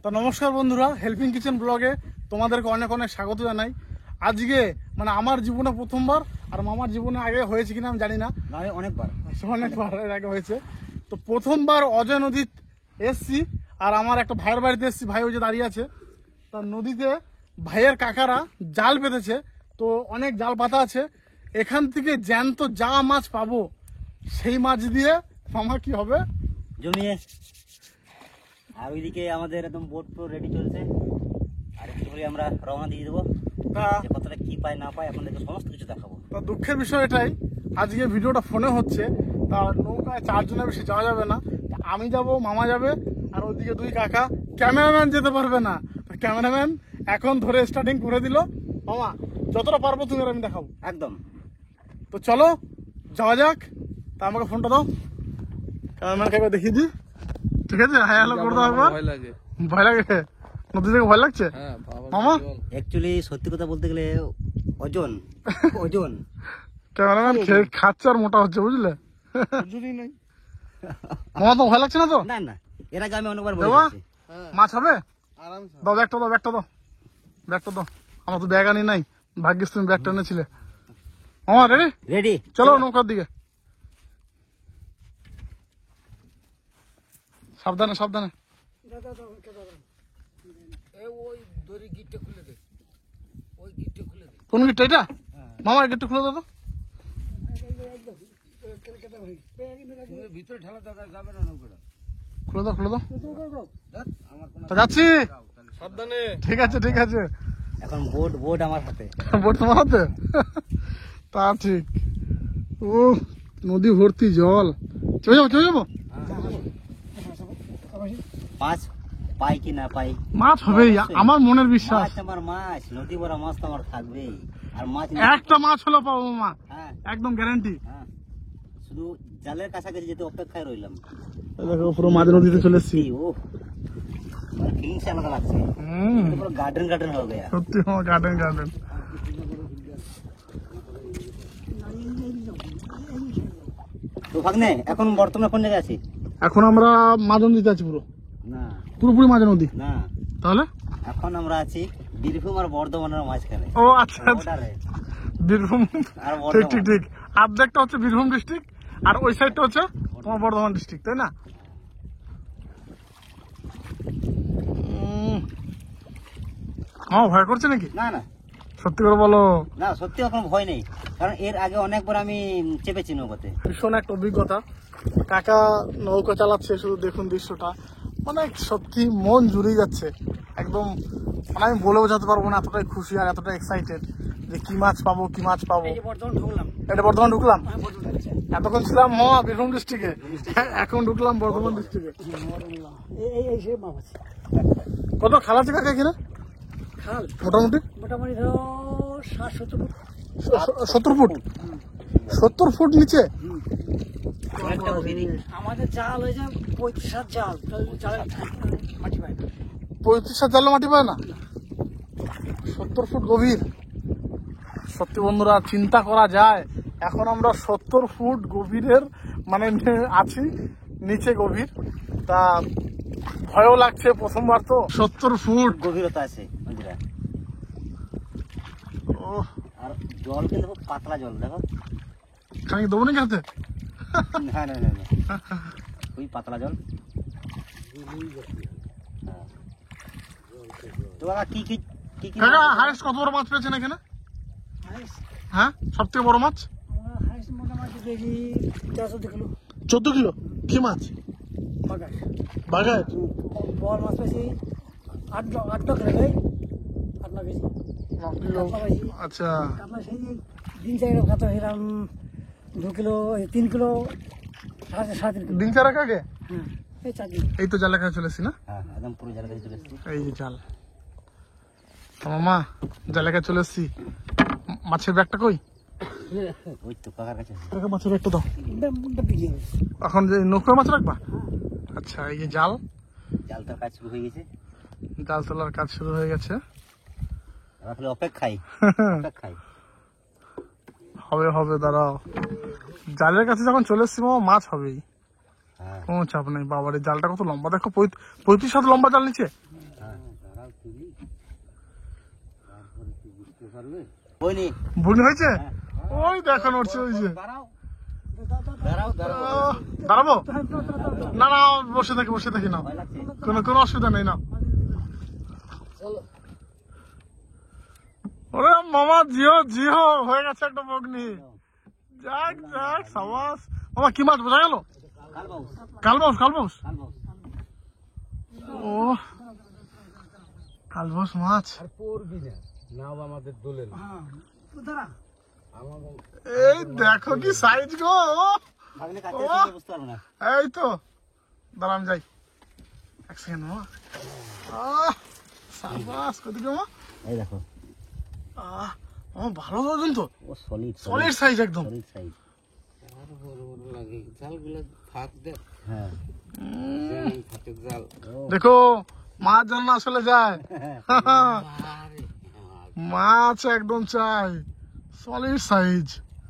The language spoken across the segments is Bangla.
তো নমস্কার বন্ধুরা, হেল্পিং কিচেন ব্লগে তোমাদেরকে অনেক অনেক স্বাগত জানাই। আজকে মানে আমার জীবনে প্রথমবার, আর মামার জীবনে আগে হয়েছে কিনা আমি জানি না, অনেকবার এর আগে হয়েছে। তো প্রথমবার অজয় নদী এসছি, আর আমার একটা ভাইয়ের বাড়িতে এসছি। ভাই ওই যে দাঁড়িয়ে আছে, তার নদীতে ভাইয়ের কাকারা জাল পেতেছে। তো অনেক জাল পাতা আছে, এখান থেকে জ্যান্ত যা মাছ পাবো সেই মাছ দিয়ে মামা কি হবে জমিয়ে। আর ওইদিকে আমাদের একদম বোট পুরো রেডি চলছে, আর একটু করে আমরা রওনা দিয়ে দেবো। কতটা কি পাই না পাই আপনাদেরকে সমস্ত কিছু দেখাবো। তো দুঃখের বিষয় এটাই, আজকে ভিডিওটা ফোনে হচ্ছে, তার নৌকায় 4 জনের বেশি যাওয়া যাবে না। আমি যাব, মামা যাবে, আর ওইদিকে 2 কাকা। ক্যামেরাম্যান যেতে পারবে না। ক্যামেরাম্যান এখন ধরে স্টার্টিং করে দিল। মামা যতটা পারবো তুমি আর আমি দেখাবো একদম। তো চলো যাওয়া যাক। তা আমাকে ফোনটা দাও, ক্যামেরাম্যান কাকে দেখিয়ে দিই। ঠিক আছে, হ্যাঁ হ্যালো করে দাও একবার। ভয় লাগে? নদী থেকে ভয় লাগছে মামা? অ্যাকচুয়ালি সত্যি কথা বলতে গেলে ওজন ওজন ক্যামেরাম্যান খাচ্ছে আর মোটা হচ্ছে, বুঝলে? মামা তো ভয় লাগছে না তো? না না, এর আগে আমি অনেকবার বলেছি। মাছ হবে? দাও ব্যাগটা, দাও ব্যাগটা, দাও ব্যাগটা দাও। আমার তো ব্যাগ আনি নাই, ভাগ্যিস তুমি ব্যাগটা এনেছিলে। মামা রেডি? রেডি, চলো নৌকার দিকে। সাবধানে সাবধানে। কোন গিটটা এটা? মামা গিটটা খুলে দাও তো। খুলে দাও খুলে দাও। যাচ্ছি, সাবধানে। ঠিক আছে ঠিক আছে। এখন বোট বোট আমার হাতে। বোট তোমার হাতে? তা ঠিক। ও নদী ভর্তি জল। চলে যাবো চলে যাবো। মাছ পাই কি না পাই, মাছ হবেই, আমার মনের বিশ্বাস। আমার মাছ নদী ভরা মাছ তো আমার থাকবেই। আর মাছ একটা মাছ হলো পাবো মামা, হ্যাঁ একদম গ্যারান্টি। হ্যাঁ, শুধু জালের কাছাকাছি যেতে অপেক্ষায় রইলাম। দেখো পুরো মাঝ নদীতে চলে এসছি। ও ফিলিংস আলাদা লাগছে, পুরো গার্ডেন গার্ডেন হয়ে গেছে। সত্যি আমার গার্ডেন গার্ডেন। তো ভাগ্নে এখন বর্তমানে কোন জায়গায় আছি? এখন আমরা মাঝ নদীতে আছি, পুরো না পুরোপুরি মাঝ নদী। না, তাহলে এখন আমরা আছি বীরভূম আর বর্ধমানের মাঝখানে। ও আচ্ছা আচ্ছা, বীরভূম। ঠিক ঠিক ঠিক, আর্ধেকটা হচ্ছে বীরভূম ডিস্ট্রিক্ট, আর ওই সাইডটা হচ্ছে তোমার বর্ধমান ডিস্ট্রিক্ট, তাই না? আমার ভয় করছে নাকি? না না সত্যি করে বলো। না, সত্যি এখন ভয় নেই, কারণ এর আগে অনেকবার আমি চেপেছি নৌকাতে। ভীষণ একটা অভিজ্ঞতা। কাকা নৌকা চালাচ্ছে, শুধু দেখুন দৃশ্যটা, মানে সত্যি মন জুড়িয়ে যাচ্ছে একদম। মানে আমি বলে বোঝাতে পারবো না, এতটাই খুশি আর এতটাই এক্সাইটেড যে কি মাছ পাবো কি মাছ পাবো। এটা বর্ধমান ঢুকলাম, এতক্ষণ ছিলাম বীরভূম ডিস্ট্রিক্টে, এখন ঢুকলাম বর্ধমান ডিস্ট্রিক্টে। কত খাল আছে কাকা এখানে? মোটামুটি মোটামুটি ধরো 60-70 ফুট। 70 ফুট? 70 ফুট নিচে? আমাদের জাল হয়ে যায় 35-7 জাল, জালের মাটি পায় না। 35-7 জালে মাটি পায় না? 70 ফুট গভীর। সত্যি বন্ধুরা, চিন্তা করা যায় এখন আমরা 70 ফুট গভীরের মানে আছি, নিচে গভীর। তা ভয়ও লাগছে, প্রথমবার তো। 70 ফুট গভীরতা আছে নদীটা। ও, আর জল কিন্তু খুব পাতলা জল, দেখো। খানিক দেবো নাকি হাতে? না না না না, খুবই পাতলা জল। তো বাবা কি কি কি কি কাকা হাইস্ট কত বড় মাছ পেয়েছেন এখানে? হ্যাঁ, সব থেকে বড় মাছ আমরা হাইস্ট মোটামুটি কেজি 14 কিলো। 14 কিলো? কি মাছ? বাগাস বাঘায়? বড় মাছ পেয়েছি 8 কিলো ভাই, 8-9 কেজি। 9 কিলো? আচ্ছা। আপনার সেই দিন চাইলে খাতা এরকম 2 কিলো 3 কিলো 3.5 কিলো। দিন চারা কাকে? হ্যাঁ, এই 4 দিন। এই তো জালে কাছে চলে এসছি না? হ্যাঁ একদম পুরো জায়গা থেকে চলে এসেছি। এই যে জাল। মামা জালে কাছে চলে এসছি। মাছের ব্যাগটা কই? ওই তো কাকার কাছে। কাকা মাছের ব্যাগটা দাও। বিক্রি হবে। এখন যে নৌকায় মাছ রাখবা? আচ্ছা, এই যে জাল, জালটার কাজ শুরু হয়ে গেছে, জাল তোলার কাজ শুরু হয়ে গেছে। এবার খালি অপেক্ষাই অপেক্ষাই। হবে হবে, দাঁড়াও। জালের কাছে যখন চলে এসছি মামা, মাছ হবেই, কোনো চাপ নেই। বাবারে জালটা কত লম্বা দেখো, 35 হাত লম্বা জাল নিচে। বইনি ভুল হয়েছে? ওই দেখো নড়ছে, ওই যে দাঁড়াও দাঁড়াবো। না না, বসে থাকি না, ভয় লাগছে কোনো অসুবিধা নেই না। ওরে মামা, জিও হয়ে গেছে একটা বগনি। যাক সাবাস মামা। কি মাছ বোঝা গেল? কালবাউস। ও কালবাউস মাছ। এই দেখো কি সাইজ গো। আপনি কাছে এসে বুঝতে পারবো না এই তো দাঁড়ান যাই এক সেকেন্ড মামা। সাবাস কত কি মামা। এই দেখো মামা ভালো ওজন তো, ও সলিড সাইজ একদম। সলিড সাইজ লাগে জালগুলো ফাঁক দে, হ্যাঁ ফাঁকের জাল। দেখো মাছ যেন আসলে যায়। আরে মাছ একদম চাই, সলিড সাইজ।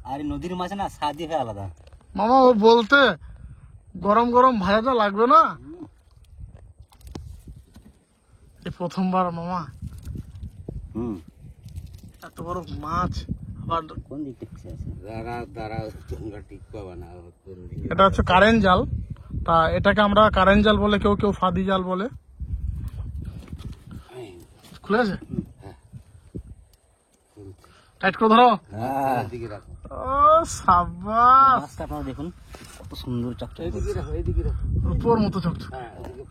আর এই নদীর মাছ না স্বাদই হয় আলাদা। মামা ও বলতে গরম ভাজাটা লাগবে না? এই প্রথমবার মামা এত বড় মাছ। আবার কোন দিক থেকে আছে দাঁড়াও তোমরা ঠিক পাবা না। এটা হচ্ছে কারেন্ট জাল। তা এটাকে আমরা কারেন্ট জাল বলে, কেউ ফাদি জাল বলে। খুলে আছে, টাইট করে ধরো। হ্যাঁ এদিকে রাখো, ও সাবাস, মাছটা আপনারা দেখুন কত সুন্দর চকচক এদিকে রাখো, এদিকে রাখো। রূপোর মতো চকচক। হ্যাঁ এদিকে।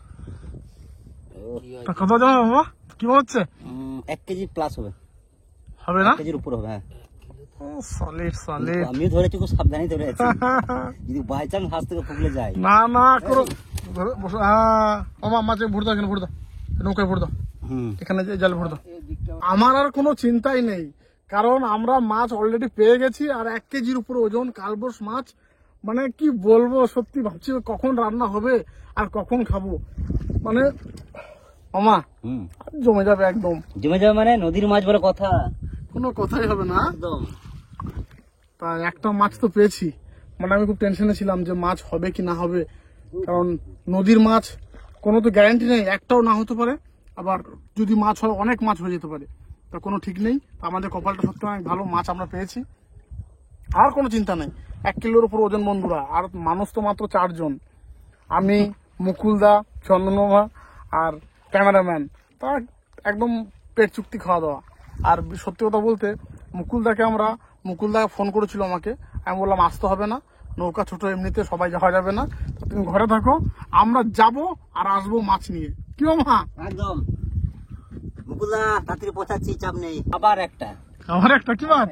তা কত জানো মামা, কি মনে হচ্ছে? 1 কেজি প্লাস হবে, হবে না? 1 কেজির উপর হবে। হ্যাঁ ও সলিড আমিও ধরেছি, খুব সাবধানেই ধরে আছি, যদি বাই চান্স হাত থেকে ফুগলে যায়। না করো। মামা মাছে ভুড় দাও, এখানে ভুড় দাও, নৌকায় ভুড় দাও, এখানে জালে ভুড় দাও। আমার আর কোনো চিন্তাই নেই, কারণ আমরা মাছ অলরেডি পেয়ে গেছি। আর 1 কেজির উপর ওজন কালবোস মাছ, মানে কি বলবো, সত্যি ভাবছি কখন রান্না হবে আর কখন খাবো। মানে মামা জমে যাবে একদম, জমে যাবে মানে নদীর মাছ বলে কথা, কোনো কথাই হবে না একদম। তা একটা মাছ তো পেয়েছি, মানে আমি খুব টেনশনে ছিলাম যে মাছ হবে কি না হবে, কারণ নদীর মাছ কোনো তো গ্যারান্টি নেই, একটাও না হতে পারে। আবার যদি মাছ হয় অনেক মাছ হয়ে যেতে পারে, তা কোনো ঠিক নেই। আমাদের কপালটা সত্যি অনেক ভালো, মাছ আমরা পেয়েছি, আর কোনো চিন্তা নেই। 1 কিলোর উপর ওজন বন্ধুরা। আর মানুষ তো মাত্র 4 জন, আমি, মুকুলদা, চন্দনমামা আর ক্যামেরাম্যান। তা একদম পেট চুক্তি খাওয়া দাওয়া। আর সত্যি কথা বলতে মুকুলদা ফোন করেছিল আমাকে, আমি বললাম আসতে হবে না, নৌকা ছোট, এমনিতে সবাই যাওয়া যাবে না, তো তুমি ঘরে থাকো, আমরা যাব আর আসবো মাছ নিয়ে। কি মামা? একদম মুকুলদা, তাড়াতাড়ি পৌঁছাচ্ছি, চাপ নেই। আবার একটা আমার একটা কি মাছ?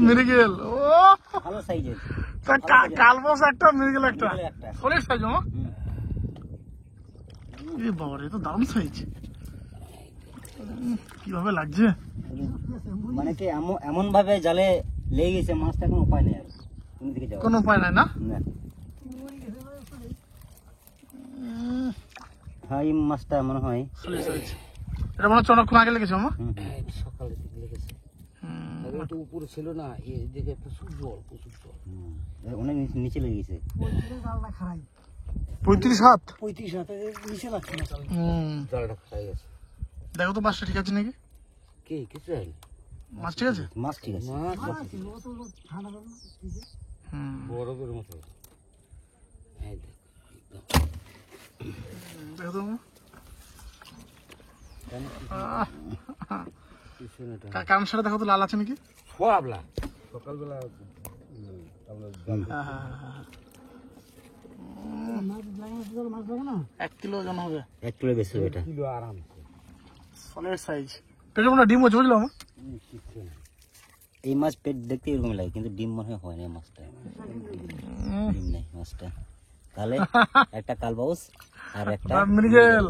মৃগেল। ও ভালো সাইজের, কালবাউস একটা, মৃগেল একটা, মৃগেল একটা। সলিড সাইজ মামা। এ বাবা, এ তো দারুণ সাইজ। কিভাবে লাগছে, মানে কি এমন ভাবে জালে লেগে গেছে মাছটা, কোনো উপায় নেই আর কোন দিকে যাওয়ার। কোনো উপায় নাই না? না। হ্যাঁ এই মাছটা মনে হয় সলিড সাইজ। এটা মনে হচ্ছে অনেকক্ষণ আগে লেগেছে মামা। সকালে থেকে লেগেছে, আর ওটা উপরে ছিল না, এদিকে প্রচুর জল। অনেক নিচে লেগে গেছে। 35 হাত। 35 হাতে নিচে লাগছে না। জলটা খাই গেছে। দেখো তো মাছটা ঠিক আছে নাকি? কি কিছু হয়নি, মাছ ঠিক আছে? মাছ ঠিক আছে। বরফের মতো। এই দেখ, দেখো তো মামা। কান সারা দেখো তো লাল আছে নাকি? সবলা সকালবেলা 1 কিলো ওজন হবে, 1 কিলো বেশি হবে এটা। কিলো আরাম। Solid size. পেটে মনে ডিম হচ্ছে, বুঝলো মামা? এই মাছ পেট দেখতে এরকম লাগে, কিন্তু ডিম মনে হয় না মাছটা, ডিম নেই মাছটা। তাহলে একটা কালবাউস আর একটা মৃগেল।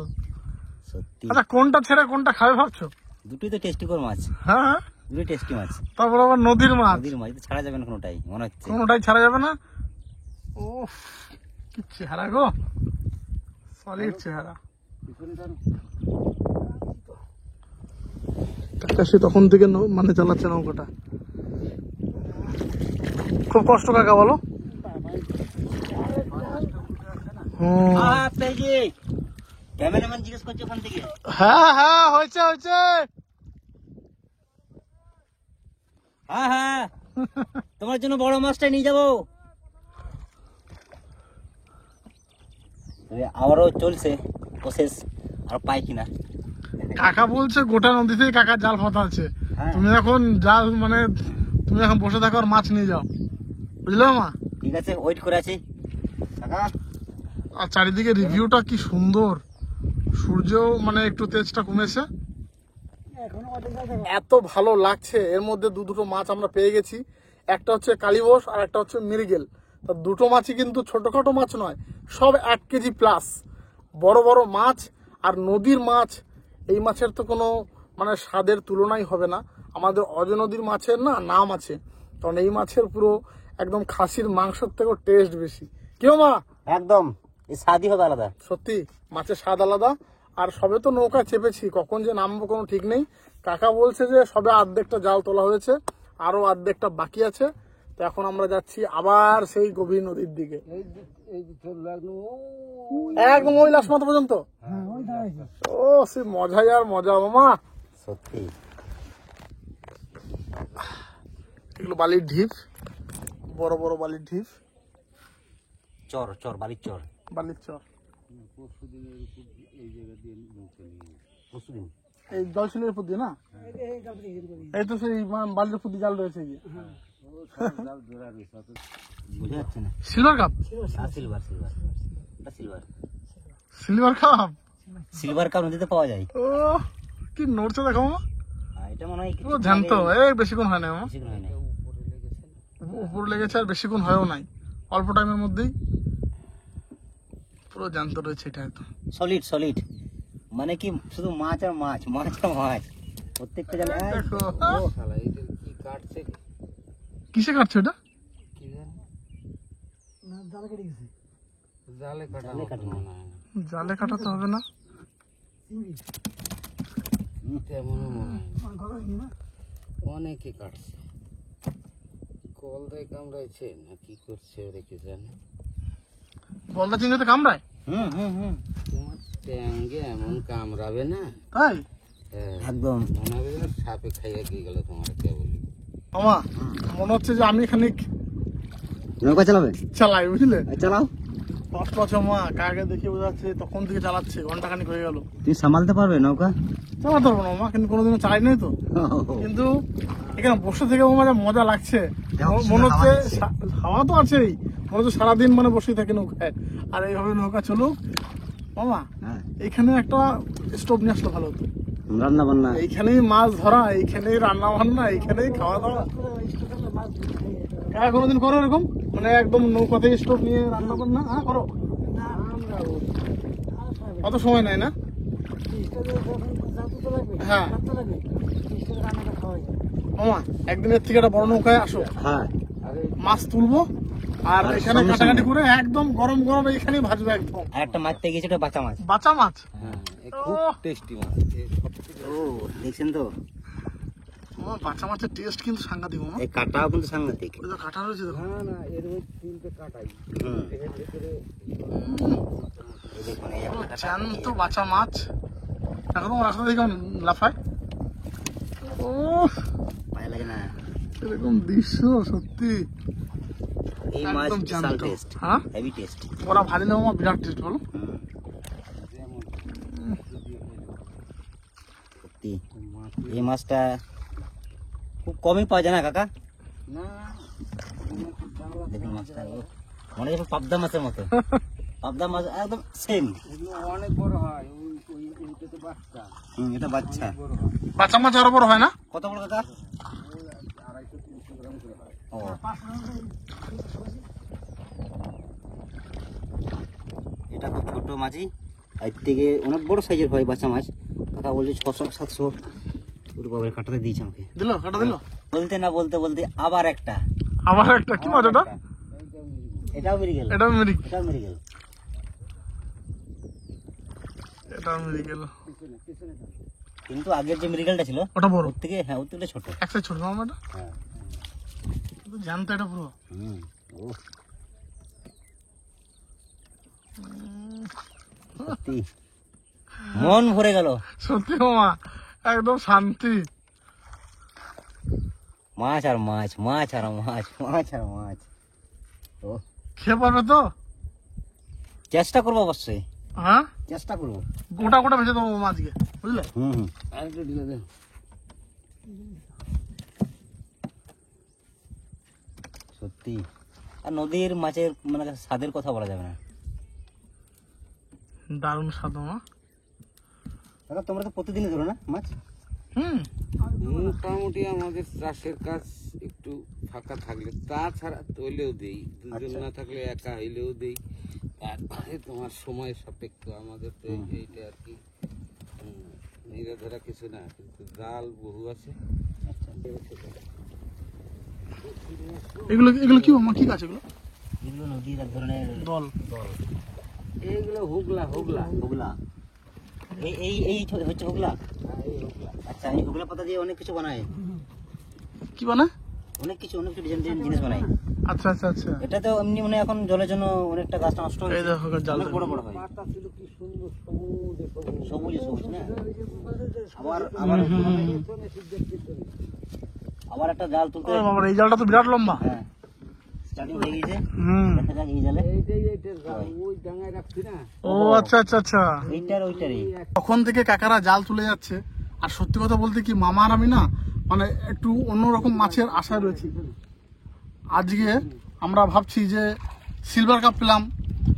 সত্যি আচ্ছা কোনটা ছেড়ে কোনটা খাবে ভাবছো? দুটোই তো টেস্টিকর মাছ, হ্যাঁ, দুটোই টেস্টি মাছ। তারপর আবার নদীর মাছ, নদীর মাছ তো ছাড়া যাবে না কোনোটাই মনে হচ্ছে। কোনোটাই ছাড়া যাবে না। ও কি চেহারা গো, সলিড চেহারা। সে তখন থেকে মানে চালাচ্ছে নৌকাটা, খুব কষ্ট কাকা বলো। ক্যামেরাম্যান জিজ্ঞেস করছে ওখান থেকে। হ্যাঁ হ্যাঁ হয়েছে হয়েছে। হ্যাঁ হ্যাঁ, তোমার জন্য বড় মাছটা নিয়ে যাবো। আবারও চলছে প্রসেস, আর পাই কিনা। কাকা বলছে গোটা নদীতেই কাকা জাল ফাতা আছে। হ্যাঁ। তুমি এখন জাল মানে তুমি এখন বসে থাকো আর মাছ নিয়ে যাও, বুঝলে মা? ঠিক আছে, ওয়েট করে আছি কাকা। আর চারিদিকে রিভিউটা কি সুন্দর, সূর্য মানে একটু তেজটা কমেছে, এত ভালো লাগছে। এর মধ্যে দুটো মাছ আমরা পেয়ে গেছি, একটা হচ্ছে কালীবোস আর একটা হচ্ছে মৃগেল। তা দুটো মাছই কিন্তু ছোটখাটো মাছ নয়, সব 1 কেজি প্লাস বড় বড় মাছ। আর নদীর মাছ, এই মাছের তো কোনো মানে স্বাদের তুলনাই হবে না। আমাদের অজ নদীর মাছের না নাম আছে, কারণ এই মাছের পুরো একদম খাসির মাংসের থেকেও টেস্ট বেশি। কেউ মা একদম, এই স্বাদই হবে আলাদা। সত্যি মাছের স্বাদ আলাদা। আর সবে তো নৌকা চেপেছি, কখন যে নামবো কোনো ঠিক নেই। কাকা বলছে যে সবে অর্ধেকটা জাল তোলা হয়েছে, আরো অর্ধেকটা বাকি আছে। তো এখন আমরা যাচ্ছি আবার সেই গভীর নদীর দিকে, এই যে চললো একদম একদম ওই লাশ মাথা পর্যন্ত। হ্যাঁ ওই দাঁড়াইছে। ও সে মজাই আর মজা মামা। সত্যি এগুলো বালির ঢিপ, বড় বড় বালির ঢিপ, চর চর, বালির চর। বালির চর। পরশুদিন এই জায়গা দিয়ে নৌকা নিয়ে পরশুদিন এই জল ছিল উপর দিয়ে না, এই তো সেই বালির উপর দিয়ে জাল রয়েছে গিয়ে। জাল জোড়া রয়েছে অত বুঝা যাচ্ছে না। Silver cup, silver silver, silver silver cup. Silver cup নদীতে পাওয়া যায়। ও কি নড়ছে দেখো মামা, এটা মনে হয় পুরো জ্যান্ত। এই বেশিক্ষণ হয় না মামা, বেশিক্ষণ হয় না। উপর লেগেছে আর বেশিক্ষণ হয়ও নাই, অল্প টাইমের মধ্যেই পুরো জ্যান্ত রয়েছে। এটা একদম সলিড সলিড, মানে কি শুধু মাছ আর মাছ, মাছ আর মাছ প্রত্যেকটা জালে। দেখো শালা এটা কি কাটছে কিসে কাটছো এটা? কি জানি না জাল কেটে গেছে। জালে কাটা জালে কাটা মনে না। হয়। জালে কাটাতে হবে না, চিংড়ি তেমনও মনে হয় না। ঘর হয়নি না। অনেকে কাটছে, কল দিয়ে কামড়াইছে না কি করছে ওরা কি জানে। গলদা চিংড়িতে কামড়ায়? হুম হুম হুম, তোমার ট্যাঙ্গে এমন কামড়াবে না, তাই হ্যাঁ, একদম। মনে হবে যেন সাপে খাইয়া গিয়ে গেল তোমার কে বলি। মামা মনে হচ্ছে যে আমি খানিক নৌকা চালাবে? চালাই, বুঝলে? চালাও। কষ্ট আছে মা, কাকে দেখে বোঝা যাচ্ছে তখন থেকে চালাচ্ছে, ঘন্টা খানিক হয়ে গেল। তুমি সামালতে পারবে নৌকা? চালাতে পারবো না মা, কিন্তু কোনোদিনও চালাই নাই তো। কিন্তু এখানে বসে থেকে মামা যা মজা লাগছে, মনে হচ্ছে হাওয়া তো আছেই, মনে হচ্ছে সারাদিন মানে বসেই থাকে নৌকায়। আর এইভাবে নৌকা চলুক মামা। হ্যাঁ, এইখানে একটা স্টোভ নিয়ে আসলে ভালো হতো, রান্না বান্না। এইখানেই মাছ ধরা, এইখানেই রান্না বান্না, এইখানেই খাওয়া দাওয়া। হ্যাঁ কোনোদিন করো এরকম, মানে একদম নৌকাতে স্টোভ নিয়ে রান্না বান্না? হ্যাঁ করো, অত সময় নাই না? হ্যাঁ মামা একদিনের থেকে একটা বড় নৌকায় আসো, হ্যাঁ, মাছ তুলবো আর আর এখানে সঙ্গে কাটাকাটি সঙ্গে। করে একদম গরম গরম এইখানেই ভাজবে একদম। আর একটা মাছ পেয়ে গেছে, ওটা বাঁচা মাছ। বাঁচা মাছ, হ্যাঁ খুব ওহ। টেস্টি মাছ। ও দেখছেন তো, মামা বাঁচা মাছের টেস্ট কিন্তু সাংঘাতিক মামা। এই কাটাও কিন্তু সাংঘাতিক। ওই যে কাটা রয়েছে দেখো। না না এর ওই তিনটে কাটাই হুম, এর ভিতরে এই দেখুন, এই একটা কাটা। জ্যান্ত বাঁচা মাছ, দেখো তোমার রাস্তা থেকে কেমন লাফায়। ও পায়ে লাগে না। এরকম দৃশ্য সত্যি এই মাছ একদম বিশাল জ্যান্ত। টেস্ট, হ্যাঁ হেভি টেস্ট। ওরা ভাজলে মামা বিরাট টেস্ট বলো। সত্যি এই মাছটা খুব কমই পাওয়া যায় না কাকা? না দেখুন মাছটা, ও, মনে হয় পাবদা মাছের মতো। পাবদা মাছ একদম সেম। এগুলো অনেক বড় হয় ওইটা তো বাচ্চা এটা বাচ্চা। বড় হয় বাচ্চা মাছ আরো বড় হয় না? কত বড় কাকা? 250-300 গ্রাম করে হয়। ও, এটা খুব ছোট মাছই, এর থেকে অনেক বড় সাইজের হয় বাচ্চা মাছ। কাকা বলছে 600-700 বাবার কাটাতে দিয়েছে আমাকে। দিল কাটা দিল। বলতে না বলতে বলতে আবার একটা। আবার একটা কি মাছ ওটা? এটাও মেরে গেল, এটাও মেরি, এটাও মেরে গেল। এটাও মেরি গেল। কিন্তু আগের যে মেরিকেলটা ছিল ওটা বড়, ওর থেকে, হ্যাঁ ওর থেকে ছোট। এক সাইজ ছোট মামা এটা, হ্যাঁ, কিন্তু জানতো এটা পুরো। হুম, ও সত্যি মন ভরে গেল। সত্যি মামা একদম শান্তি। মাছ আর মাছ, মাছ আর মাছ, মাছ আর মাছ। তো খেয়ে পারবে তো? চেষ্টা করবো অবশ্যই, হ্যাঁ চেষ্টা করবো। গোটা গোটা ভেজে দেবো মামা আজকে, বুঝলে? হুম হুম। আর একটু ঢেলে দে। সত্যি, আর নদীর মাছের মানে স্বাদের কথা বলা যাবে না। দারুণ স্বাদ মামা। দাদা তোমরা তো প্রতিদিনই ধরো না মাছ? হুম, মোটামুটি আমাদের চাষের কাজ একটু ফাঁকা থাকলে, তাছাড়া তৈলেও দেই, দুজন না থাকলে একা হইলেও দেই। তারপরে তোমার সময় সাপেক্ষ আমাদের তো এইটা আর কি নিরাধরা কিছু না, কিন্তু জাল বহু আছে। এগুলো এগুলো কি মামা, কি গাছ এগুলো? এগুলো নদীর এক ধরনের দল। এইগুলো হুগলা হুগলা হুগলা। এই এই এই হচ্ছে হুগলা। আচ্ছা, এই হুগলা পাতা দিয়ে অনেক কিছু বানায়, কি বানায়? অনেক কিছু ডিজাইন জিনিস বানায়। আচ্ছা আচ্ছা আচ্ছা। এটা তো এমনি মানে এখন জলের জন্য অনেকটা গাছটা নষ্ট হয়ে এই দেখো জাল। অনেক বড় বড় হয়, পাতা ছিল কি সুন্দর সবুজ সবুজ। সবুজ সবুজ না। আবার আবার আবার একটা জাল তুলতে, বাবা এই জালটা তো বিরাট লম্বা। হ্যাঁ স্টার্টিং হয়ে গেছে। হুম। দেখা যাক এই জালে। এইটার জাল ওই ডাঙায় রাখছি না, ও আচ্ছা আচ্ছা আচ্ছা। এইটার ওইটারই। তখন থেকে কাকারা জাল তুলে যাচ্ছে। আর সত্যি কথা বলতে কি মামা আর আমি না মানে একটু অন্যরকম মাছের আশায় রয়েছি। আজকে আমরা ভাবছি যে সিলভার কাপ পেলাম,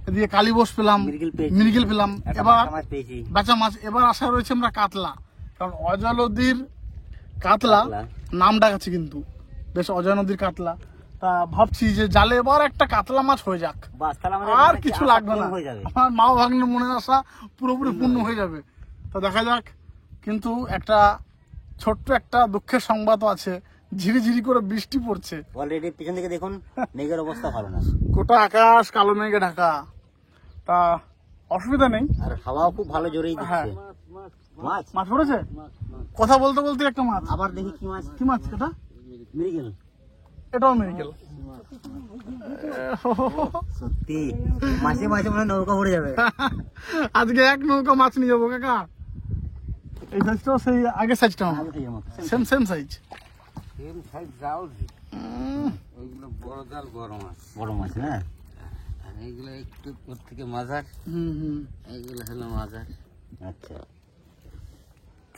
এদিকে কালীবোস পেলাম, মৃগেল পেলাম, এবার মাছ পেয়েছি। বেচা মাছ। এবার আশা রয়েছে আমরা কাতলা, কারণ অজয় নদীর কাতলা নাম ডাকাচ্ছে কিন্তু বেশ, অজয় নদীর কাতলা। তা ভাবছি যে জালে এবার একটা কাতলা মাছ হয়ে যাক, বাস তাহলে আমাদের আর মানে কিছু আশা লাগবে পূরণ না, হয়ে যাবে। আমার মা ভাগ্নের মনের আশা পুরোপুরি পূর্ণ হয়ে যাবে। তো দেখা যাক। কিন্তু একটা ছোট্ট একটা দুঃখের সংবাদও আছে, ঝিরিঝিরি করে বৃষ্টি পড়ছে। অলরেডি পিছন থেকে দেখুন, মেঘের অবস্থা ভালো না, গোটা আকাশ কালো মেঘে ঢাকা। তা অসুবিধা নেই। আর হাওয়াও খুব ভালো জোরেই হ্যাঁ। দিচ্ছে। মাছ মাছ পড়েছে, কথা বলতে বলতে একটা মাছ। আবার দেখি কি মাছ। কি মাছ এটা? মৃগেল। এটাও মেরিকেল। সত্যি মাঝে মাঝে মনে হয় নৌকা উড়ে যাবে। আজকে এক নৌকা মাছ নিয়ে যাবো কাকা। এই সাইজটাও সেই আগের সাইজটা আগে থেকে মতো। Same same size. Same size জাল, ওইগুলো বড় জাল বড় মাছ, বড় মাছ না। আর এইগুলো একটু ওর থেকে মাজার, হুম। এইগুলো হলো মাজার। আচ্ছা,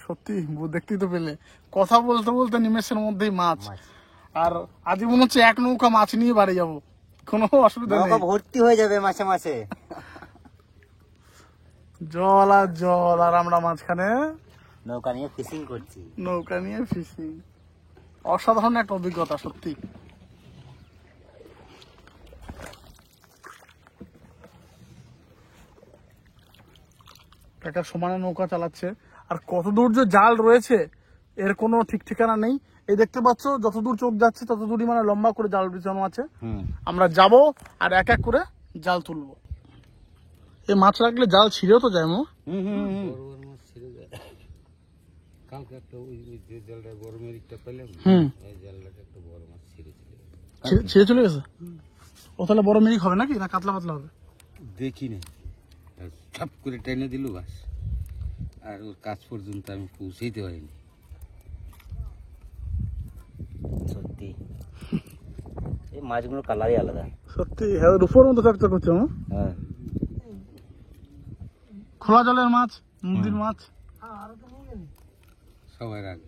সত্যি দেখতেই তো পেলে, কথা বলতে বলতে নিমেষের মধ্যেই মাছ। মাছ আর আজ মনে হচ্ছে এক নৌকা মাছ নিয়ে বাড়ি যাবো, কোনো অসুবিধা নেই। নৌকা ভর্তি হয়ে যাবে মাছে মাছে। জল আর জল, আর আমরা মাঝখানে নৌকা নিয়ে ফিশিং করছি। নৌকা নিয়ে ফিশিং। অসাধারণ একটা অভিজ্ঞতা সত্যি। কাকা সমানে নৌকা চালাচ্ছে, আর কত দূর যে জাল রয়েছে এর কোনো ঠিক ঠিকানা নেই। এই দেখতে পাচ্ছ যত দূর চোখ যাচ্ছে তত দূরই মানে লম্বা করে জাল বিছানো আছে। আমরা যাব আর এক এক করে জাল তুলবো। এই মাছ রাখলে জাল ছিঁড়েও তো যায় মো। বড় বড় মাছ ছেড়ে যায়। কালকে একটা ওই যে জালটা বড় মেরিকটা পেলাম, এই জালটাতে একটা বড় মাছ ছেড়েছিল। ছিঁড়ে চলে গেছে। ও তাহলে বড় মিরিক হবে নাকি, না কাতলা পাতলা হবে? দেখি না, ছাপ করে টেনে দিল বাস, আর ওর কাজ পর্যন্ত আমি পৌঁছাইতে পারিনি। সত্যি এই মাছগুলোর কালারই আলাদা। সত্যি হ্যাঁ, রূপোর মতো চকচক করছে। হ্যাঁ, খোলা জলের মাছ, নদীর মাছ। সবার আগে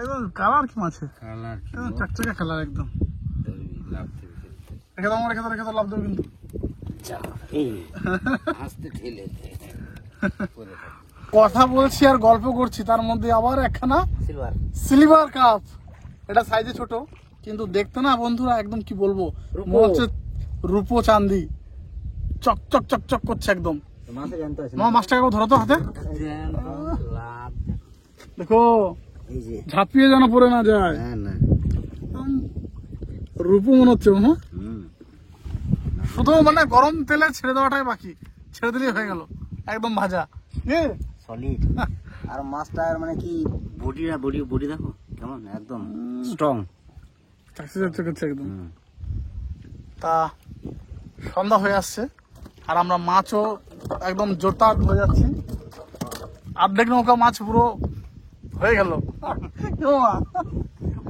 একদম কালার কি মাছে, কালার একদম চকচকে কালার একদম। লাভ থেকে রেখে দাও রেখে দাও, লাভ দেবো কিন্তু। এই আসতে ঠেলে কথা বলছি আর গল্প করছি, তার মধ্যে আবার একখানা সিলভার সিলভার কাপ। এটা সাইজে ছোট কিন্তু দেখতে না বন্ধুরা একদম কি বলবো, মনে হচ্ছে রূপো চাঁদি, চকচক চকচক করছে একদম। মাছে জানতে আছে মা মাছটাকে ধরো তো হাতে, লাভ। দেখো এই যে। ঝাঁপিয়ে যেন পড়ে না যায়। হ্যাঁ না, রূপো মনে হচ্ছে। হুম, শুধু মানে গরম তেলে ছেড়ে দেওয়াটাই বাকি, ছেড়ে দিলেই হয়ে গেল একদম ভাজা। সলিড। আর মাছটার মানে কি বডি দেখো কেমন, একদম স্ট্রং। একদম। তা সন্ধ্যা হয়ে আসছে আর আমরা মাছও একদম জোরদার হয়ে যাচ্ছি। অর্ধেক নৌকা মাছ পুরো হয়ে গেল।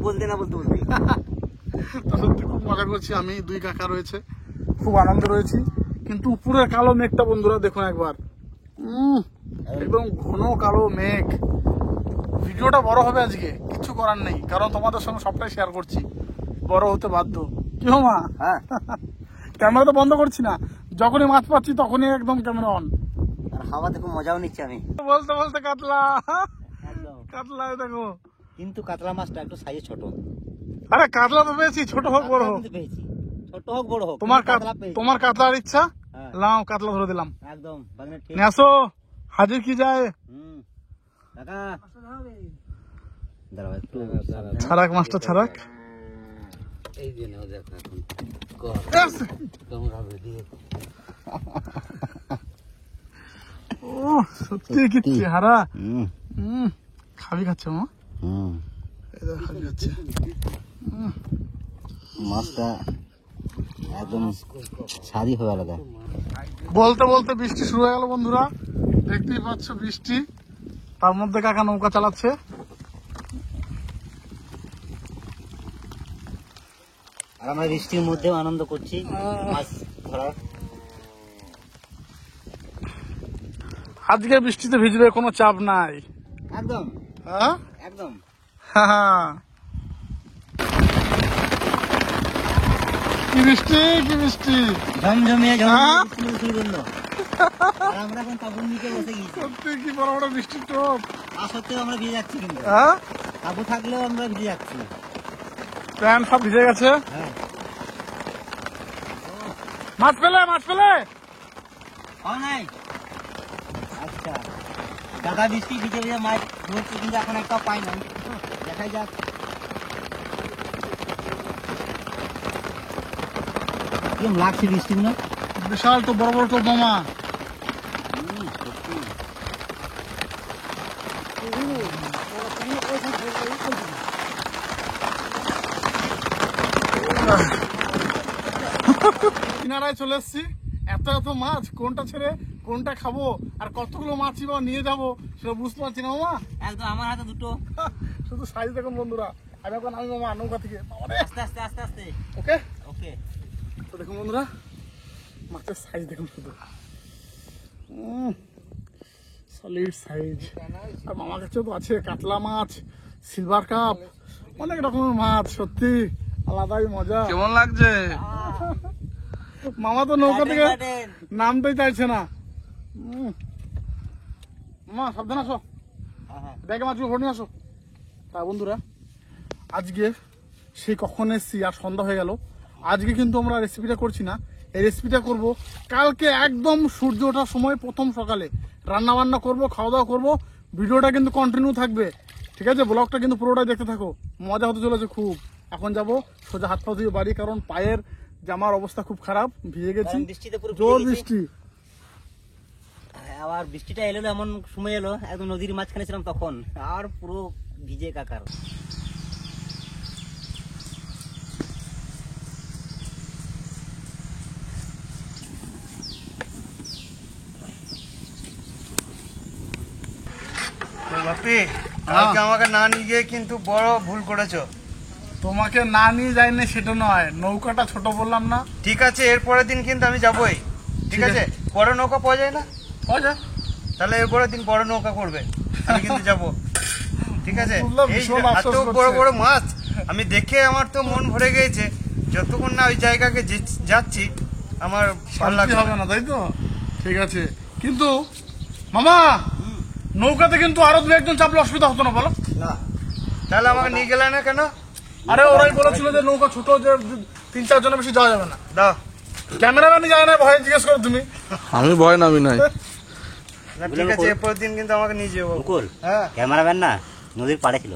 বলতে না বলতে বলতে তা সত্যি খুব মজা করছি আমি, দুই কাকা রয়েছে, খুব আনন্দ রয়েছি। কিন্তু উপরের কালো মেঘটা বন্ধুরা দেখুন একবার, একদম ঘন কালো মেঘ। ভিডিওটা বড় হবে আজকে, কিছু করার নেই, কারণ তোমাদের সঙ্গে সবটাই শেয়ার করছি, বড় হতে বাধ্য। কি হো মা? হ্যাঁ, ক্যামেরা তো বন্ধ করছি না, যখনই মাছ পাচ্ছি তখনই একদম ক্যামেরা অন। আর হাওয়াতে খুব মজাও নিচ্ছি আমি। বলতে বলতে কাতলা, একদম। কাতলা এই দেখো। কিন্তু কাতলা মাছটা একটু সাইজে ছোট। আরে কাতলা তো পেয়েছি, ছোট হোক বড় হোক, কিন্তু পেয়েছি, ছোট হোক বড় হোক, তোমার কিন্তু কাতলা পেয়েছি। তোমার কাতলার ইচ্ছা। হ্যাঁ। লাও কাতলা ধরে দিলাম। একদম বাগনে ঠিক। নিয়ে আসো, হাজির কি যায়। কাকা দাঁড়াও একটু ছাড়াক মাছটা ছাড়াক। এই যে নাও দেখো এখন কর কামড়াবে দিয়ে। ও সত্যি কি চেহারা। হুম খাবি খাচ্ছে মা, হুম এই দেখো খাবি খাচ্ছে। মাছটা একদম স্বাদই হবে আলাদা। বলতে বলতে বৃষ্টি শুরু হয়ে গেল বন্ধুরা, দেখতেই পাচ্ছ বৃষ্টি, তার মধ্যে কাকা নৌকা চালাচ্ছে। আর আমরা বৃষ্টির মধ্যেও আনন্দ করছি মাছ ধরার। আজকে বৃষ্টিতে ভিজবে, কোনো চাপ নাই। একদম হ্যাঁ একদম। হ্যাঁ, কি বৃষ্টি কি বৃষ্টি, ঝমঝমিয়ে হ্যাঁ? ঝমঝমিয়ে বললো। আর আমরা এখন কাপড় নিচে বসে গেছি। সত্যি কি বড় বড় বৃষ্টির টোপ। আর সত্যি আমরা ভিজে যাচ্ছি, কিন্তু হ্যাঁ, কাপড় থাকলেও আমরা ভিজে যাচ্ছি। প্যান্ট সব ভিজে গেছে। হ্যাঁ, মাছ পেলে মাছ পেলে। পাও নাই। আচ্ছা দাদা বৃষ্টি ভিজে ভিজে মাছ ধরছি, কিন্তু এখন একটা পাই নাই। দেখাই যাক। কেমন লাগছে বৃষ্টিগুলো? বিশাল তো বড় বড় টোপ মামা। কিনারায় চলে এসছি, এত এত মাছ, কোনটা ছেড়ে কোনটা খাবো আর কতগুলো মাছই বা নিয়ে যাবো সেটা বুঝতে পারছি না মামা। একদম আমার হাতে দুটো। শুধু সাইজ দেখুন বন্ধুরা, আমি এখন আমি মামা নৌকা থেকে। আস্তে আস্তে আস্তে আস্তে। ওকে ওকে। তো দেখুন বন্ধুরা, মাছের সাইজ দেখুন শুধু, সলিড সাইজ। আর মামার কাছে তো আছে কাতলা মাছ, সিলভার কাপ, অনেক রকমের মাছ। সত্যি আলাদাই মজা। কেমন লাগছে? মামা তো নৌকা থেকে নামতেই চাইছে না। মামা সাবধান আসো, ব্যাগে মাছগুলো ভরে নিয়ে আসো। তা বন্ধুরা, আজকে সেই কখন এসছি আর সন্ধ্যা হয়ে গেল। আজকে কিন্তু আমরা রেসিপিটা করছি না, এই রেসিপিটা করব কালকে একদম সূর্য ওঠার সময় প্রথম সকালে। রান্না বান্না করবো, খাওয়া দাওয়া করবো, ভিডিওটা কিন্তু কন্টিনিউ থাকবে, ঠিক আছে? ব্লগটা কিন্তু পুরোটাই দেখতে থাকো, মজা হতে চলেছে খুব। এখন যাব সোজা হাত পা ধুয়ে বাড়ি, কারণ পায়ের জামার অবস্থা খুব খারাপ, ভিজে গেছি, বৃষ্টিতে পুরো জোর ভিজে গেছি। বৃষ্টি। আবার বৃষ্টিটা এলো এমন সময় এলো, একদম নদীর মাঝখানে ছিলাম তখন, আর পুরো ভিজে কাকার। বাপি, কালকে আমাকে না নিয়ে গিয়ে কিন্তু বড় ভুল করেছো। তোমাকে না নিয়ে যাইনি সেটা নয়, নৌকাটা ছোট বললাম না। ঠিক আছে, এর পরের দিন কিন্তু আমি যাবই। ঠিক আছে, বড় নৌকা পাওয়া যায় না? তাহলে এর পরের দিন বড় নৌকা করবে, আমি কিন্তু যাবো। ঠিক আছে, বুঝলাম, এই ভীষণ এত আফসোস বড় করছে। বড় মাছ আমি দেখে আমার তো মন ভরে গেছে। যতক্ষণ না ওই জায়গাকে যাচ্ছি আমার ভালো শান্তি লাগবে হবে না, তাই তো? ঠিক আছে, কিন্তু মামা নৌকাতে কিন্তু আরো দু একজন চাপলে অসুবিধা হতো না বলো? না। তাহলে আমাকে নিয়ে গেলে না কেন? আরে ওরাই বলেছিল যে নৌকা ছোট, যে 3-4 জনের বেশি যাওয়া যাবে না। দাও। ক্যামেরাম্যানই যায় না, ভয় জিজ্ঞেস করো তুমি। আমি ভয় নামি নাই। না, ঠিক আছে, এর পরের দিন কিন্তু আমাকে নিয়ে যাবো। মুকুল হ্যাঁ, ক্যামেরাম্যান না, নদীর পাড়ে ছিল।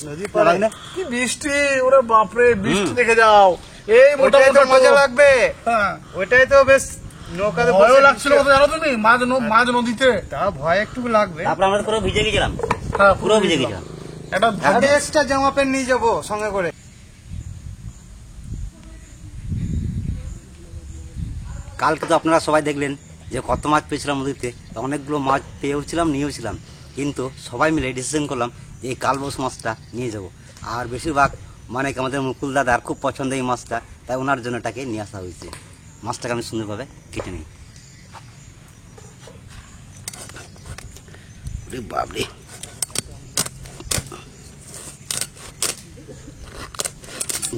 নদী পাড়ে না? কি বৃষ্টি, ওরে বাপরে, বৃষ্টি দেখে যাও। এই মোটা ওটাই তো মোটা মজা টোপ। লাগবে। হ্যাঁ, ওইটাই তো বেশ, নৌকাতে ভয়ও বসে লাগছিল কত জানো তুমি, মাঝ নদীতে। তা ভয় একটু লাগবে। তারপর আমরা তো পুরো ভিজে গেছিলাম, হ্যাঁ, পুরো ভিজে গেছিলাম। এটা আমি এক্সট্রা জামা প্যান্ট নিয়ে যাবো সঙ্গে করে। কালকে তো আপনারা সবাই দেখলেন যে যে কত মাছ পেয়েছিলাম নদীতে, তো অনেকগুলো মাছ পেয়েওছিলাম, নিয়েওছিলাম, কিন্তু সবাই মিলে ডিসিশন করলাম যে এই কালবোস মাছটা নিয়ে যাব। আর বেশিরভাগ মানে কি আমাদের মুকুল দাদার খুব পছন্দ এই মাছটা, তাই ওনার জন্য এটাকে নিয়ে আসা হয়েছে। মাছটাকে আমি সুন্দরভাবে কেটে নিই। বাবরে,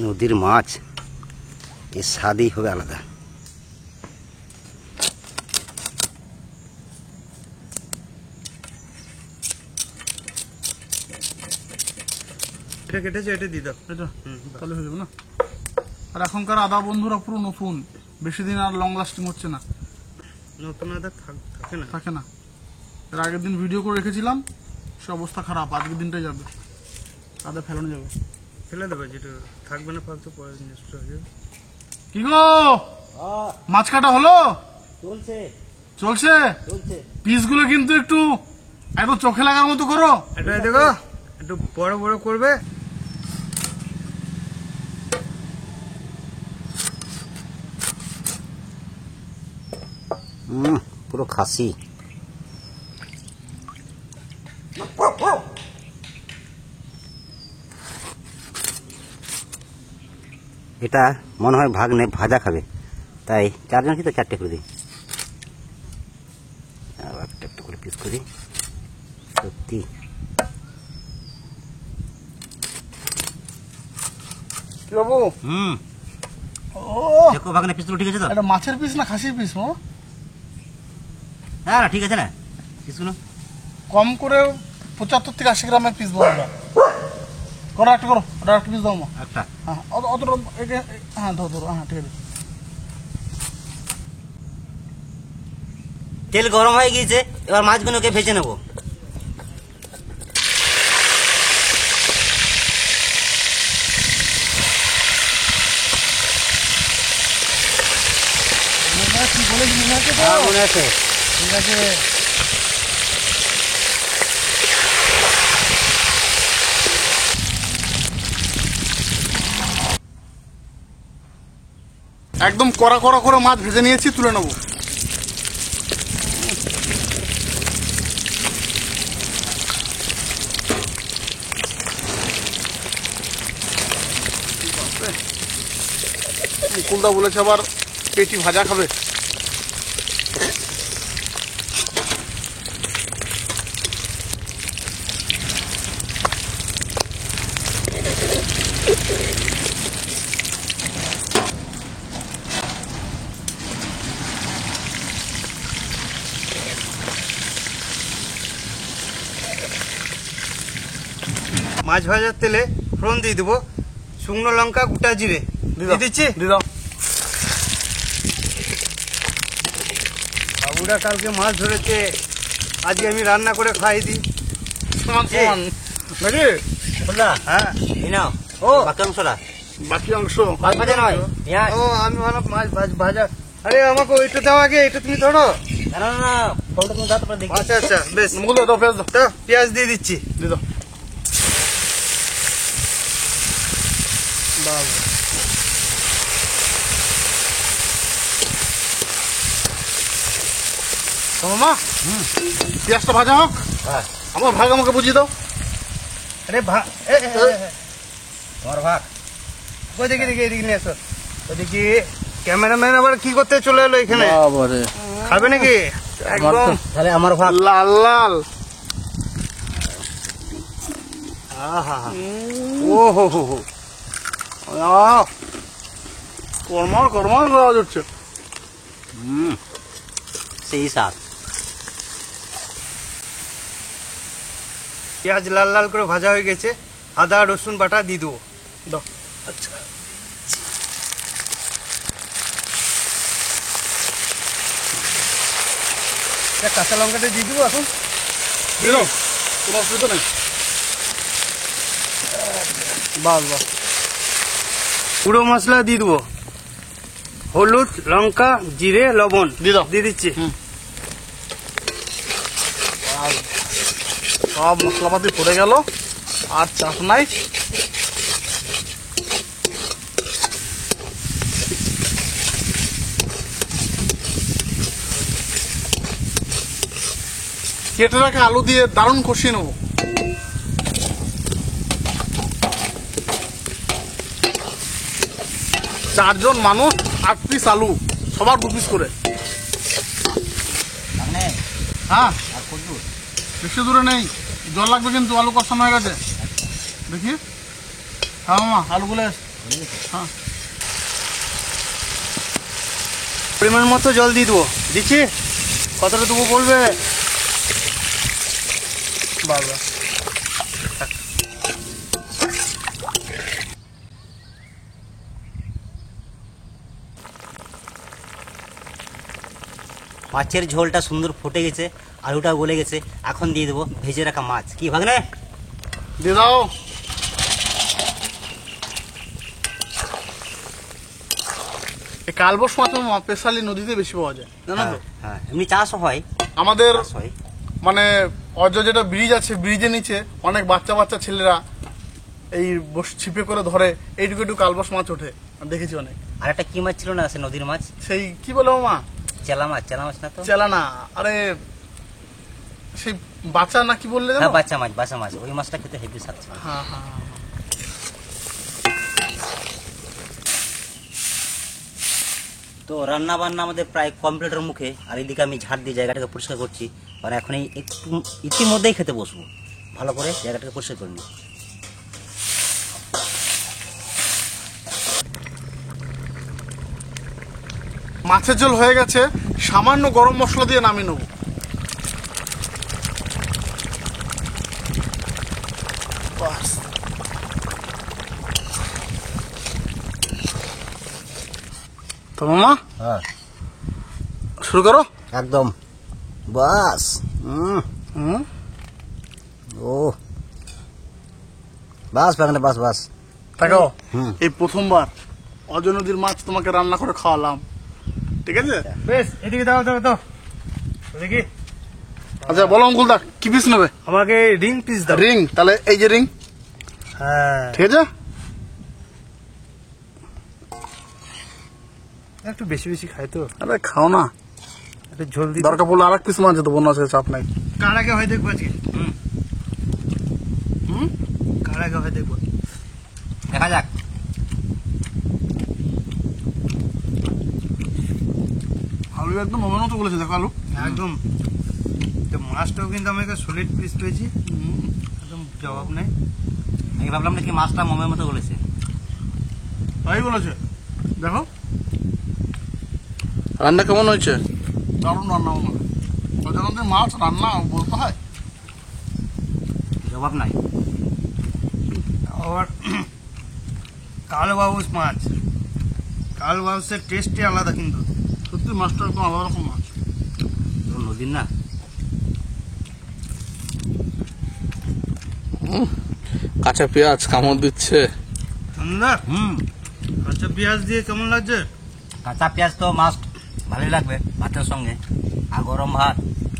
নদীর মাছ এর স্বাদই হবে আলাদা। এটা কেটেছে, এটা দিয়ে দাও। এটা তাহলে হয়ে যাবে না। আর এখনকার আদা বন্ধুরা পুরো নতুন, বেশি দিন আর লং লাস্টিং হচ্ছে না, নতুন আদা থাকে না। থাকে না। এর আগের দিন ভিডিও করে রেখেছিলাম, সে অবস্থা খারাপ, আজকের দিনটাই যাবে, আদা ফেলানো যাবে। ফেলে দেবে, যেটা থাকবে না ফালতু, পরে নষ্ট হয়ে যাবে। কি গো, মাছ কাটা হলো? চলছে চলছে। চলছে। পিসগুলো কিন্তু একটু একদম চোখে লাগার মতো করো। এটা দেখো, একটু বড় বড় করবে। পুরো খাসি। এটা মনে হয় ভাগ্নে ভাজা খাবে, তাই 4 জন কি তো 4টে করে দিই। আবার একটা একটা করে পিস করি। সত্যি কি বাবু? ও, দেখো ভাগ্নে পিসগুলো ঠিক আছে তো? এটা মাছের পিস না খাসির পিস? হ্যাঁ ঠিক আছে না পিসগুলো? কম করে 75 থেকে 80 গ্রামের পিস বলবা। করো একটা, করো ওটা একটা পিস দাও মা। একটা হ্যাঁ অতটা, হ্যাঁ ধরো ধরো, হ্যাঁ ঠিক আছে। তেল গরম হয়ে গিয়েছে, এবার মাছগুলোকে ভেজে নেবো। কি বলেছি মনে আছে তো? হ্যাঁ মনে আছে। ঠিক আছে। একদম কড়া কড়া করে মাছ ভেজে নিয়েছি, তুলে নেবো। মুকুলদা বলেছে আবার পেটি ভাজা খাবে। মাছ ভাজার তেলে ফোড়ন দিয়ে দেবো, শুকনো লঙ্কা, গোটা জিরে দিয়ে দিচ্ছি। দিদাও। বাবুরা কালকে মাছ ধরেছে, আজকে আমি রান্না করে খাই দিই। সমান সমান নাকি? বললা হ্যাঁ, এই নাও। ও বাকি অংশটা বাকি অংশ মাছ ভাজা নয়, পেঁয়াজ। ও আমি ভালো মাছ ভাজা। আরে আমাকে ওইটা দাও আগে, এটা তুমি ধরো। না না না, ফলটা তুমি দাও, তারপরে দেখি। আচ্ছা আচ্ছা বেশ, মুকুলদা দাও, পেঁয়াজ দাও। তো পেঁয়াজ দিয়ে দিচ্ছি। দিদাও। মামা, পেঁয়াজটা ভাজা হোক, হ্যাঁ আমার ভাগ আমাকে বুঝিয়ে দাও। আরে তোমার ভাগ। ওইদিকে এদিকে নিয়ে আসো। ওইদিকে ক্যামেরাম্যান আবার কি করতে চলে এলো এখানে? খাবে নাকি? একদম তাহলে আমার ভাগ। লাল লাল। ও হো হো হো, কর্মার কর্মার আওয়াজ হচ্ছে। সেই স্বাদ। পেঁয়াজ লাল লাল করে ভাজা হয়ে গেছে, আদা রসুন বাটা দিয়ে দেবো। দাও। আচ্ছা, কাঁচা লঙ্কাটা দিয়ে দেবো এখন। দিও, কোনো অসুবিধা নেই। বাস বাস। গুঁড়ো মশলা দিয়ে দেবো, হলুদ, লঙ্কা, জিরে, লবণ দিয়ে দাও। দিয়ে দিচ্ছি। সব মশলাপাতি পড়ে গেল, আর চাপ নাই। কেটে রাখা আলু দিয়ে দারুণ কষিয়ে নেবো। চারজন মানুষ 8 পিস আলু, সবার 2 পিস করে। হ্যাঁ বেশি দূরে নেই, জল লাগবে কিন্তু, আলু কষানো হয়ে গেছে। দেখি, হ্যাঁ মামা আলুগুলো হ্যাঁ পরিমাণ মতো জল দিয়ে দেবো। দিচ্ছি, কতটা দেবো বলবে? বাবা মাছের ঝোলটা সুন্দর ফুটে গেছে, আলুটা গলে গেছে। এখন দিয়ে দেবো ভেজে রাখা মাছ। কি ভাগনে দিয়ে দাও। এই কালবোস মাছ স্পেশালি নদীতে বেশি পাওয়া যায়, জানো তো? হ্যাঁ, এমনি চাষও হয়, আমাদের চাষ হয়। মানে অজয় যেটা ব্রিজ আছে, ব্রিজের নিচে অনেক বাচ্চা বাচ্চা ছেলেরা এই ছিপে করে ধরে, এইটুকু একটু কালবোস মাছ ওঠে, আমি দেখেছি অনেক। আর একটা কি মাছ ছিল না, সে নদীর মাছ, সেই কি বলে মা, চেলা মাছ। চেলা মাছ না তো, চেলা না, আরে সেই বাচ্চা না কি বললে জানো? হ্যাঁ বাচ্চা মাছ, বাচ্চা মাছ। ওই মাছটা খেতে হেভি স্বাদ ছিল। হ্যাঁ হ্যাঁ হ্যাঁ। তো রান্না বান্না আমাদের প্রায় কমপ্লিটের মুখে। আর এদিকে আমি ঝাড় দিয়ে জায়গাটাকে পরিষ্কার করছি, মানে এখন এই একটু ইতিমধ্যেই খেতে বসবো। ভালো করে জায়গাটাকে পরিষ্কার করে নিই। মাছের ঝোল হয়ে গেছে, সামান্য গরম মশলা দিয়ে নামিয়ে নেবো। বাস। তো মামা হ্যাঁ শুরু করো। একদম বাস। হুম ও বাস বাগানে, বাস বাস। দেখো, হুম। এই প্রথমবার অজয় নদীর মাছ তোমাকে রান্না করে খাওয়ালাম, ঠিক আছে? বেশ, এদিকে দাও দাও দাও দেখি। আচ্ছা বলো অঙ্কুলদা, কি পিস নেবে? আমাকে রিং পিস দাও। রিং, তাহলে এই যে রিং, হ্যাঁ, ঠিক আছে? একটু বেশি বেশি খাই তো, আরে খাও না, একটু ঝোল দিই। দরকার পড়লে আর এক পিস মাছ দেবো, না চাপ নাই। কার আগে হয় দেখবো আজকে। হুম কার আগে হয় দেখবো। দেখা যাক। আলু একদম মনের মতো বলেছে, দেখো আলু একদম। তো মাছটাও কিন্তু আমি সলিড পিস পেয়েছি, একদম জবাব নেই। আমি ভাবলাম নাকি মাছটা মোমের মতো বলেছে। তাই বলেছে। দেখো রান্না কেমন হয়েছে? দারুণ রান্না মনে হয়। অজয় নদীর মাছ রান্না বলতে হয়, জবাব নাই। আর কালবাউস মাছ, কালবাউসের টেস্টই আলাদা কিন্তু। সত্যি মাছটা একদম আলাদা রকম মাছ। নদীর না, কাঁচা পেঁয়াজ কামড় দিচ্ছে। সুন্দর। হুম। আচ্ছা, পেঁয়াজ দিয়ে কেমন লাগছে? কাঁচা পেঁয়াজ তো মাস্ট, ভালোই লাগবে ভাতের সঙ্গে। আর গরম ভাত,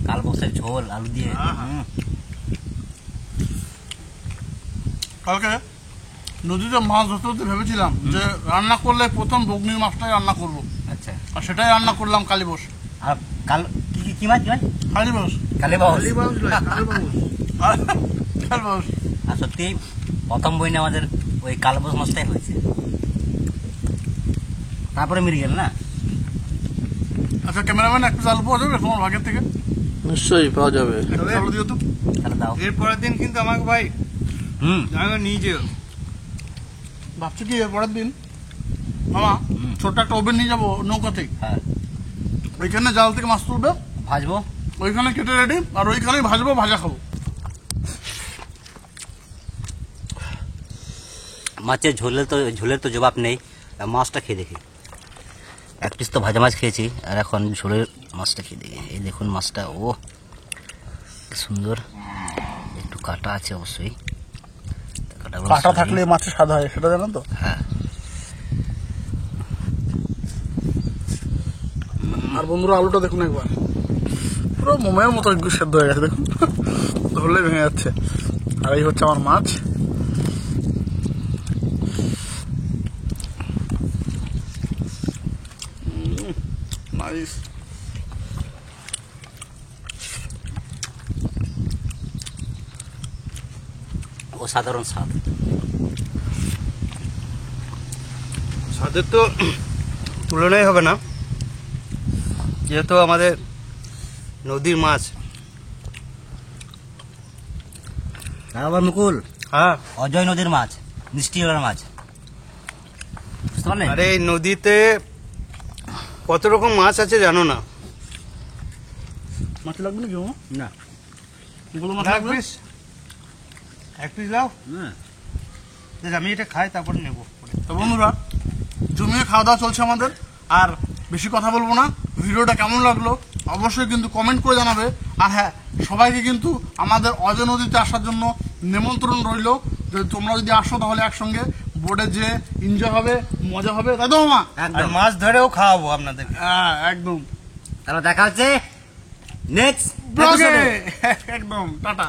কালবক্সের ঝোল আলু দিয়ে। হুম। কালকে নদীতে মাছ ধরতে ধরতে ভেবেছিলাম যে রান্না করলে প্রথম বগনির মাছটাই রান্না করব, আচ্ছা। আর সেটাই রান্না করলাম। কালীবস, আর কাল কি মাছ, কি মাছ? কালীবস, কালীবাউস। কালীবাউস নয়, কালবাউস। কালীবস। আর সত্যি প্রথম বইনে আমাদের ওই কালবাউস মাছটাই হয়েছে, তারপরে মৃগেল না। আচ্ছা ক্যামেরাম্যান, এক পিস আলু পাওয়া যাবে তোমার ভাগের থেকে? নিশ্চয়ই পাওয়া যাবে। আলু দিও তো। তাহলে দাও। এর পরের দিন কিন্তু আমাকে ভাই হুম। আমাকে নিয়ে যেও। ভাবছি কি এর পরের দিন মামা ছোট্ট একটা ওভেন নিয়ে যাবো নৌকাতে, হ্যাঁ, ওইখানে জাল থেকে মাছ তুলবে, ভাজবো। ওইখানে কেটে রেডি, আর ওইখানেই ভাজবো, ভাজা খাবো। মাছের ঝোলের তো জবাব নেই। আর মাছটা খেয়ে দেখি। এক পিস তো ভাজা মাছ খেয়েছি, আর এখন ঝোলের মাছটা খেয়ে দেখি। এই দেখুন মাছটা, ও কি সুন্দর। একটু কাটা আছে অবশ্যই, কাটাগুলো কাটা সরিয়ে- থাকলে মাছের স্বাদ হয়, সেটা জানো তো? হ্যাঁ। আর বন্ধুরা আলুটা দেখুন একবার, পুরো মোমের মতো একটু সেদ্ধ হয়ে গেছে, দেখুন ধরলে ভেঙে যাচ্ছে। আর এই হচ্ছে আমার মাছ। নাইস। অসাধারণ স্বাদ। স্বাদের তো তুলনাই হবে না, যেহেতু আমাদের নদীর মাছ। আবার মুকুল, হ্যাঁ, অজয় নদীর মাছ, মিষ্টি জলের মাছ, বুঝতে পারলে? আরে এই নদীতে কত রকম মাছ আছে জানো না? মাছ লাগবে নাকি মামা? না, এগুলো মাছ এক লাগবে? পিস, এক পিস দাও। হ্যাঁ। দেখ, আমি এটা খাই তারপর নেবো। তো বন্ধুরা, জমিয়ে খাওয়া দাওয়া চলছে আমাদের, আর বেশি কথা বলবো না। ভিডিওটা কেমন লাগলো অবশ্যই কিন্তু কমেন্ট করে জানাবে। আর হ্যাঁ, সবাইকে কিন্তু আমাদের অজয় নদীতে আসার জন্য নিমন্ত্রণ রইল। যে তোমরা যদি আসো তাহলে একসঙ্গে বোটে যে এনজয় হবে, মজা হবে, তাই তো মামা? আর একদম। মাছ ধরেও খাওয়াবো আপনাদের। হ্যাঁ, একদম তাহলে দেখা হচ্ছে নেক্সট ব্লগে। একদম টাটা।